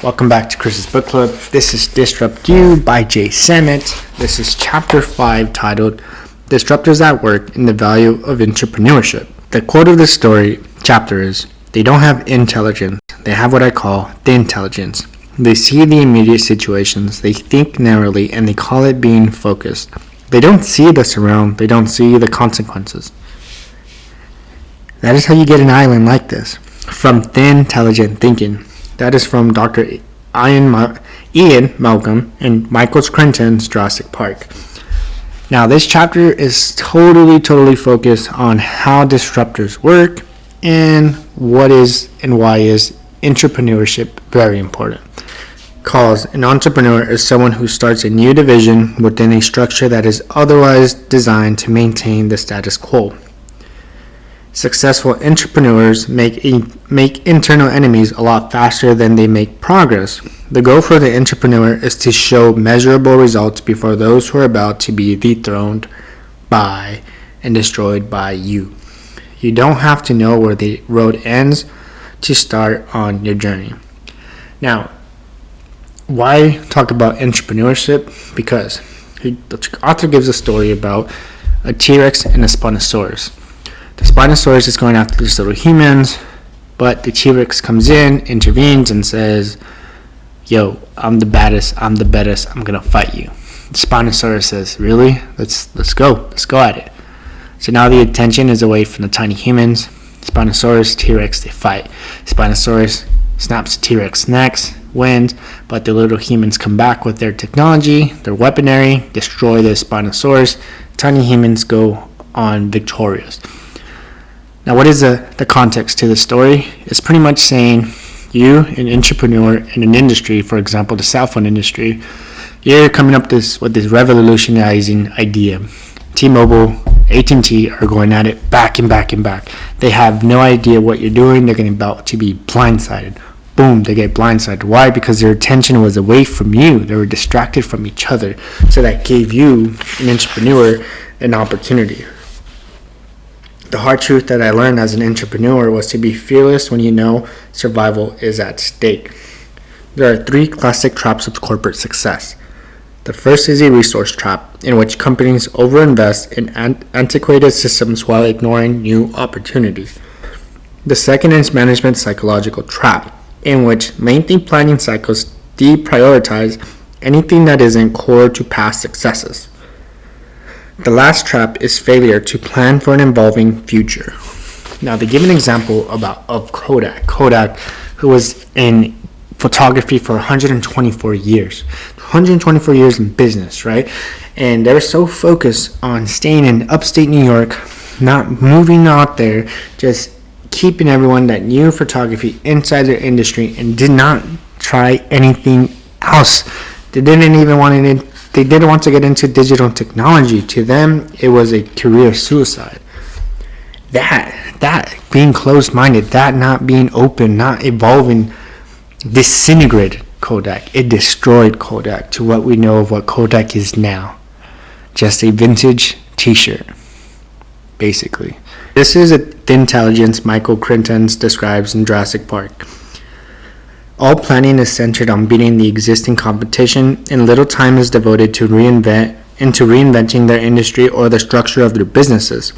Welcome back to Chris's Book Club. This is Disrupt You by Samit. This is chapter 5 titled Disruptors at Work and the Value of Entrepreneurship. The quote of this chapter is, "They don't have intelligence. They have what I call the intelligence. They see the immediate situations, they think narrowly, and they call it being focused. They don't see the surround, they don't see the consequences." That is how you get an island like this. From thin, intelligent thinking. That is from Dr. Ian Malcolm and Michael Crichton's Jurassic Park. Now, this chapter is totally focused on how disruptors work and what is and why is entrepreneurship very important. Because an entrepreneur is someone who starts a new division within a structure that is otherwise designed to maintain the status quo. Successful entrepreneurs make internal enemies a lot faster than they make progress. The goal for the entrepreneur is to show measurable results before those who are about to be dethroned by and destroyed by you. You don't have to know where the road ends to start on your journey. Now, why talk about entrepreneurship? Because the author gives a story about a T-Rex and a Spinosaurus. The Spinosaurus is going after these little humans, but the T-Rex comes in, intervenes, and says, "Yo, I'm the baddest, I'm the best, I'm gonna fight you." The Spinosaurus says, "Really? Let's go at it." So now the attention is away from the tiny humans. Spinosaurus, T-Rex, they fight. Spinosaurus snaps the T-Rex neck, wins, but the little humans come back with their technology, their weaponry, destroy the Spinosaurus. Tiny humans go on victorious. Now, what is the context to the story? It's pretty much saying you, an entrepreneur in an industry, for example, the cell phone industry, you're coming up with this revolutionizing idea. T-Mobile, AT&T are going at it back and back. They have no idea what you're doing. They're about to be blindsided. Boom, they get blindsided. Why? Because their attention was away from you. They were distracted from each other. So that gave you, an entrepreneur, an opportunity. The hard truth that I learned as an entrepreneur was to be fearless when you know survival is at stake. There are 3 classic traps of corporate success. The first is a resource trap, in which companies overinvest in antiquated systems while ignoring new opportunities. The second is management psychological trap, in which lengthy planning cycles deprioritize anything that isn't core to past successes. The last trap is failure to plan for an evolving future. Now, they give an example of Kodak. Kodak, who was in photography for 124 years. 124 years in business, right? And they were so focused on staying in upstate New York, not moving out there, just keeping everyone that knew photography inside their industry and did not try anything else. They didn't want to get into digital technology. To them, it was a career suicide. That being closed-minded, that not being open, not evolving, disintegrated Kodak. It destroyed Kodak to what we know of what Kodak is now. Just a vintage t-shirt, basically. This is the intelligence Michael Crichton describes in Jurassic Park. All planning is centered on beating the existing competition, and little time is devoted to reinventing their industry or the structure of their businesses.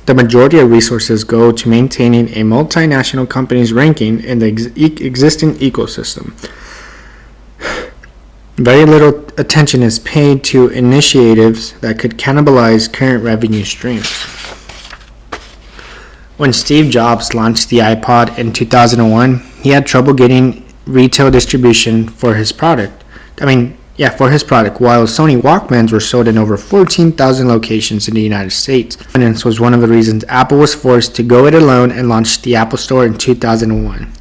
The majority of resources go to maintaining a multinational company's ranking in the existing ecosystem. Very little attention is paid to initiatives that could cannibalize current revenue streams. When Steve Jobs launched the iPod in 2001, he had trouble getting retail distribution for his product, while Sony Walkmans were sold in over 14,000 locations in the United States. Dominance was one of the reasons Apple was forced to go it alone and launch the Apple Store in 2001.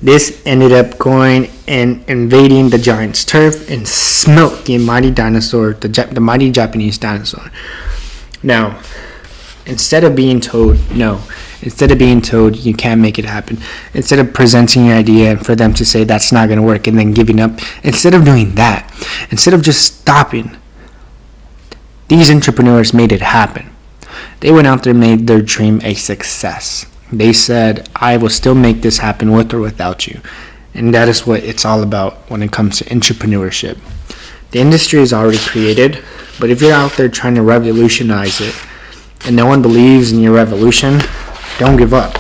This ended up going and invading the giant's turf and smote the mighty dinosaur, the mighty Japanese dinosaur. Now, instead of being told no, instead of being told you can't make it happen, instead of presenting your idea and for them to say that's not going to work and then giving up, instead of doing that, instead of just stopping, these entrepreneurs made it happen. They went out there and made their dream a success. They said, I will still make this happen with or without you. And that is what it's all about when it comes to entrepreneurship. The industry is already created, but if you're out there trying to revolutionize it and no one believes in your revolution, don't give up,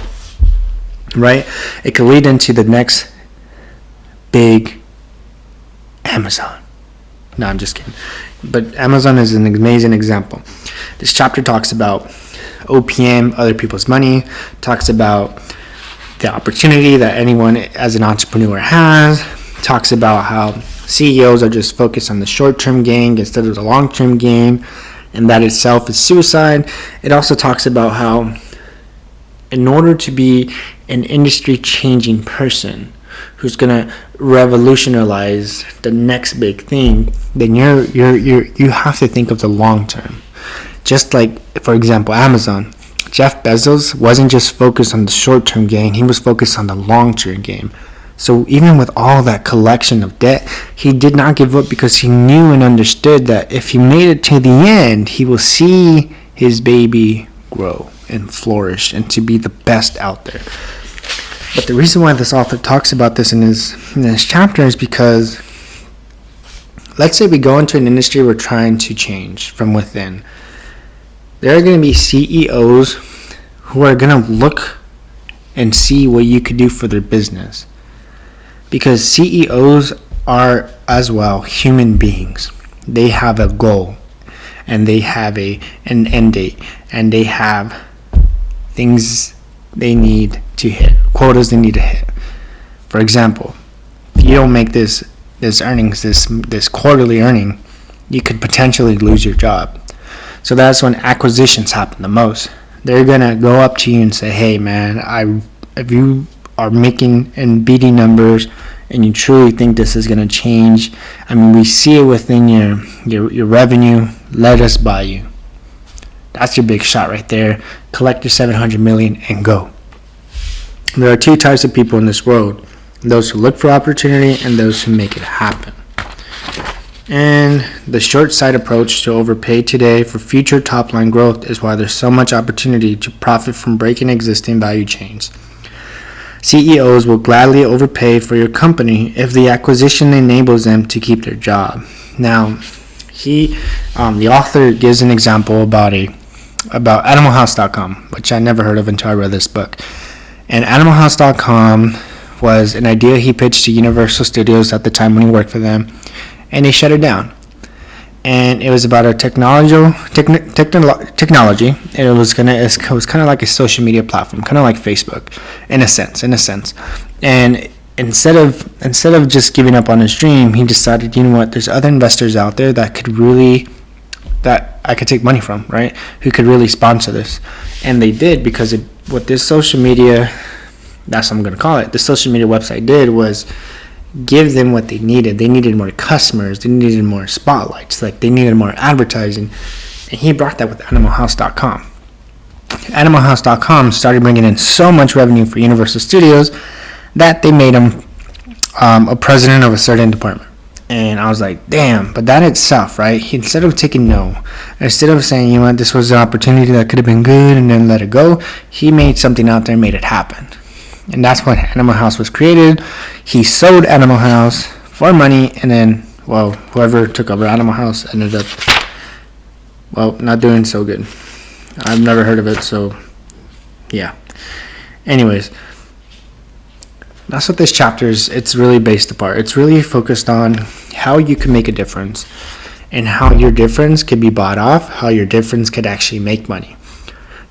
right? It could lead into the next big Amazon. No, I'm just kidding. But Amazon is an amazing example. This chapter talks about OPM, other people's money, talks about the opportunity that anyone as an entrepreneur has, talks about how CEOs are just focused on the short-term gain instead of the long-term gain, and that itself is suicide. It also talks about how in order to be an industry-changing person who's gonna revolutionize the next big thing, then you have to think of the long term. Just like, for example, Amazon. Jeff Bezos wasn't just focused on the short-term gain, he was focused on the long-term gain. So even with all that collection of debt, he did not give up because he knew and understood that if he made it to the end, he will see his baby grow and flourish and to be the best out there. But the reason why this author talks about this in this chapter is because let's say we go into an industry we're trying to change from within. There are going to be CEOs who are going to look and see what you could do for their business. Because CEOs are as well human beings. They have a goal and they have an end date and they have things they need to hit, quotas they need to hit. For example, if you don't make this earnings, this quarterly earning, you could potentially lose your job. So that's when acquisitions happen the most. They're gonna go up to you and say, "Hey, man, if you are making and beating numbers, and you truly think this is gonna change, I mean, we see it within your revenue. Let us buy you." That's your big shot right there. Collect your $700 million and go. There are two types of people in this world: those who look for opportunity and those who make it happen. And the short sight approach to overpay today for future top line growth is why there's so much opportunity to profit from breaking existing value chains. CEOs will gladly overpay for your company if the acquisition enables them to keep their job. Now, the author gives an example about animalhouse.com, which I never heard of until I read this book. And animalhouse.com was an idea he pitched to Universal Studios at the time when he worked for them, and they shut it down. And it was about a technology, and it was kind of like a social media platform, kind of like Facebook, in a sense. And instead of just giving up on his dream, he decided, you know what? There's other investors out there that I could take money from, right? Who could really sponsor this, and they did, because what this social media, that's what I'm going to call it, the social media website did was give them what they needed. They needed more customers. They needed more spotlights. Like, they needed more advertising. And he brought that with animalhouse.com. Animalhouse.com started bringing in so much revenue for Universal Studios that they made him a president of a certain department. And I was like, damn. But that itself, right? Instead of taking no, instead of saying, you know what, this was an opportunity that could have been good and then let it go, he made something out there and made it happen. And that's when Animal House was created. He sold Animal House for money, and then, whoever took over Animal House ended up, not doing so good. I've never heard of it, so, yeah. Anyways, that's what this chapter is. It's really based apart. It's really focused on how you can make a difference and how your difference could be bought off, how your difference could actually make money.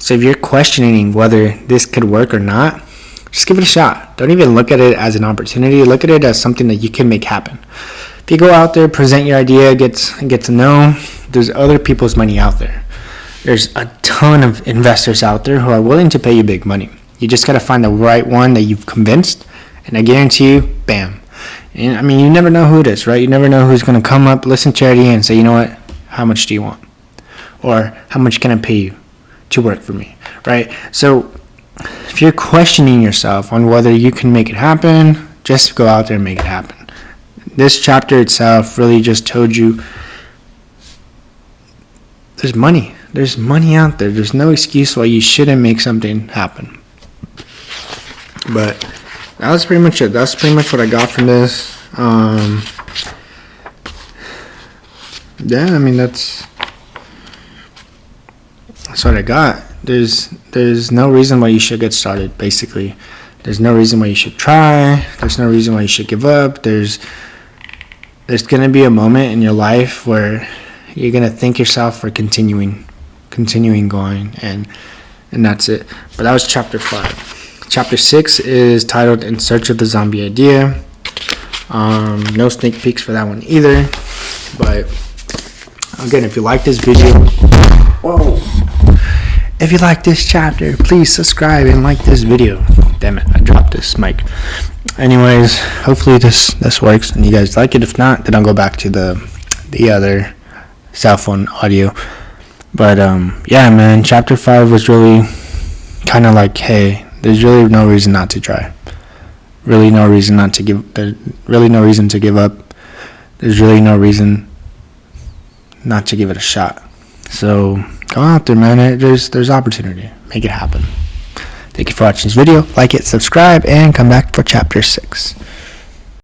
So if you're questioning whether this could work or not, just give it a shot. Don't even look at it as an opportunity. Look at it as something that you can make happen. If you go out there, present your idea, get to know, there's other people's money out there. There's a ton of investors out there who are willing to pay you big money. You just got to find the right one that you've convinced, and I guarantee you, bam. And I mean, you never know who it is, right? You never know who's going to come up, listen to your idea, and say, you know what, how much do you want? Or how much can I pay you to work for me, right? So if you're questioning yourself on whether you can make it happen, just go out there and make it happen. This chapter itself really just told you there's money. There's money out there. There's no excuse why you shouldn't make something happen. But That's pretty much it. That's pretty much what I got from this. Yeah, I mean that's what I got. There's no reason why you should get started. Basically, there's no reason why you should try. There's no reason why you should give up. There's gonna be a moment in your life where you're gonna thank yourself for continuing going, and that's it. But that was chapter 5. Chapter 6 is titled "In Search of the Zombie Idea." No sneak peeks for that one either. But again, if you like this video, if you like this chapter, please subscribe and like this video. Damn it, I dropped this mic. Anyways, hopefully this works and you guys like it. If not, then I'll go back to the other cell phone audio. But yeah, man, chapter 5 was really kind of like, hey, there's really no reason not to try. Really no reason not to give. There's really no reason to give up. There's really no reason not to give it a shot. So go out there, man. There's opportunity. Make it happen. Thank you for watching this video. Like it, subscribe, and come back for chapter 6.